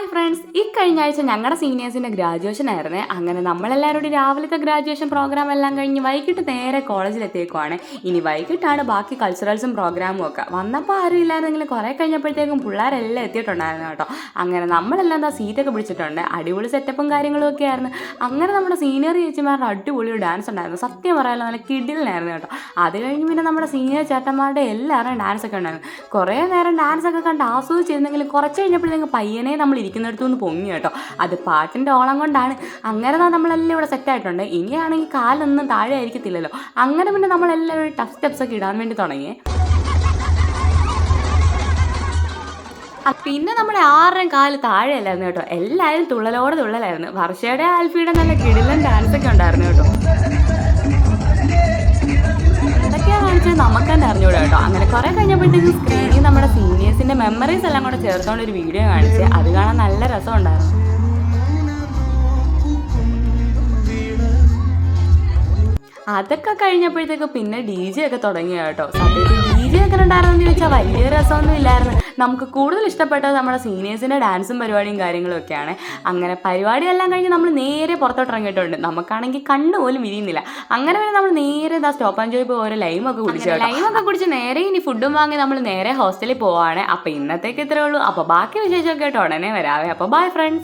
Hi friends, ഈ കഴിഞ്ഞ ആഴ്ച ഞങ്ങളുടെ സീനിയേഴ്സിൻ്റെ ഗ്രാജുവേഷൻ ആയിരുന്നേ. അങ്ങനെ നമ്മളെല്ലാവരും രാവിലത്തെ ഗ്രാജുവേഷൻ പ്രോഗ്രാം എല്ലാം കഴിഞ്ഞ് വൈകിട്ട് നേരെ കോളേജിലെത്തിയേക്കുവാണ്. ഇനി വൈകിട്ടാണ് ബാക്കി കൾച്ചറൽസും പ്രോഗ്രാമും ഒക്കെ. വന്നപ്പോൾ ആരും ഇല്ലായിരുന്നെങ്കിലും കുറേ കഴിഞ്ഞപ്പോഴത്തേക്കും പിള്ളേരെല്ലാം എത്തിയിട്ടുണ്ടായിരുന്നു കേട്ടോ. അങ്ങനെ നമ്മളെല്ലാം എന്താ സീറ്റൊക്കെ പിടിച്ചിട്ടുണ്ട്. അടിപൊളി സെറ്റപ്പും കാര്യങ്ങളും ഒക്കെ ആയിരുന്നു. അങ്ങനെ നമ്മുടെ സീനിയർ ചേച്ചിമാരുടെ അടിപൊളി ഒരു ഡാൻസ് ഉണ്ടായിരുന്നു. സത്യം പറയാമല്ലോ, നല്ല കിടിലനായിരുന്നു കേട്ടോ. അത് കഴിഞ്ഞ് പിന്നെ നമ്മുടെ സീനിയർ ചേട്ടന്മാരുടെ എല്ലാവരും ഡാൻസൊക്കെ ഉണ്ടായിരുന്നു. കുറേ നേരം ഡാൻസൊക്കെ കണ്ട് ആസ്വദിച്ചിരുന്നെങ്കിലും കുറച്ച് കഴിഞ്ഞപ്പോഴത്തേക്കും പയ്യനെ നമ്മൾ ഇരിക്കുന്നിടത്തു നിന്ന് പൊങ്ങി കേട്ടോ. അത് പാട്ടിൻ്റെ ഓളം കൊണ്ടാണ്. അങ്ങനെ നമ്മളെല്ലാം ഇവിടെ സെറ്റായിട്ടുണ്ട്. ഇനിയാണെങ്കിൽ കാലൊന്നും താഴെ ആയിരിക്കത്തില്ലല്ലോ. അങ്ങനെ പിന്നെ നമ്മളെല്ലാവരും ടഫ് സ്റ്റെപ്സൊക്കെ ഇടാൻ വേണ്ടി തുടങ്ങി. പിന്നെ നമ്മുടെ ആരുടെയും കാല് താഴെയല്ലായിരുന്നു കേട്ടോ. എല്ലാവരും തുള്ളലോടെ തുള്ളലായിരുന്നു. വർഷയുടെ ആൽഫിയുടെ നല്ല കിടിലൻ ഡാൻസൊക്കെ ഉണ്ടായിരുന്നു കേട്ടോ. എന്തൊക്കെയാണ് കാണിച്ചത് നമുക്ക് തന്നെ അറിഞ്ഞൂടാ കേട്ടോ. അങ്ങനെ കുറേ കഴിഞ്ഞപ്പോഴത്തേക്കും സ്ക്രീനിൽ നമ്മുടെ സീനിയേഴ്സിൻ്റെ മെമ്മറീസ് എല്ലാം കൂടെ ചേർത്തോണ്ട് ഒരു വീഡിയോ കാണിച്ച് അത് കാണാൻ നല്ല രസമുണ്ടായിരുന്നു. അതൊക്കെ കഴിഞ്ഞപ്പോഴത്തേക്ക് പിന്നെ ഡി ജെ ഒക്കെ തുടങ്ങി കേട്ടോ. സത്യത്തിൽ ഡി ജെ ഒക്കെ ഉണ്ടായിരുന്നെന്ന് ചോദിച്ചാൽ വലിയ രസമൊന്നും ഇല്ലായിരുന്നു. നമുക്ക് കൂടുതൽ ഇഷ്ടപ്പെട്ടത് നമ്മുടെ സീനിയേഴ്സിൻ്റെ ഡാൻസും പരിപാടിയും കാര്യങ്ങളും ഒക്കെയാണ്. അങ്ങനെ പരിപാടിയെല്ലാം കഴിഞ്ഞ് നമ്മൾ നേരെ പുറത്തോട്ട് ഇറങ്ങിയിട്ടുണ്ട്. നമുക്കാണെങ്കിൽ കണ്ണ് പോലും വിരിയുന്നില്ല. അങ്ങനെ പിന്നെ നമ്മൾ നേരെ സ്റ്റോപ്പ് ആൻഡ് ജോയ് പോയി ഓരോ ലൈമൊക്കെ കുടിച്ച് നേരെ ഇനി ഫുഡും വാങ്ങി നമ്മൾ നേരെ ഹോസ്റ്റലിൽ പോവാണ്. അപ്പോൾ ഇന്നത്തേക്ക് ഇത്രേ ഉള്ളൂ. അപ്പോൾ ബാക്കി വിശേഷമൊക്കെ ആയിട്ട് ഉടനെ വരാവേ. അപ്പോൾ ബൈ ഫ്രണ്ട്സ്.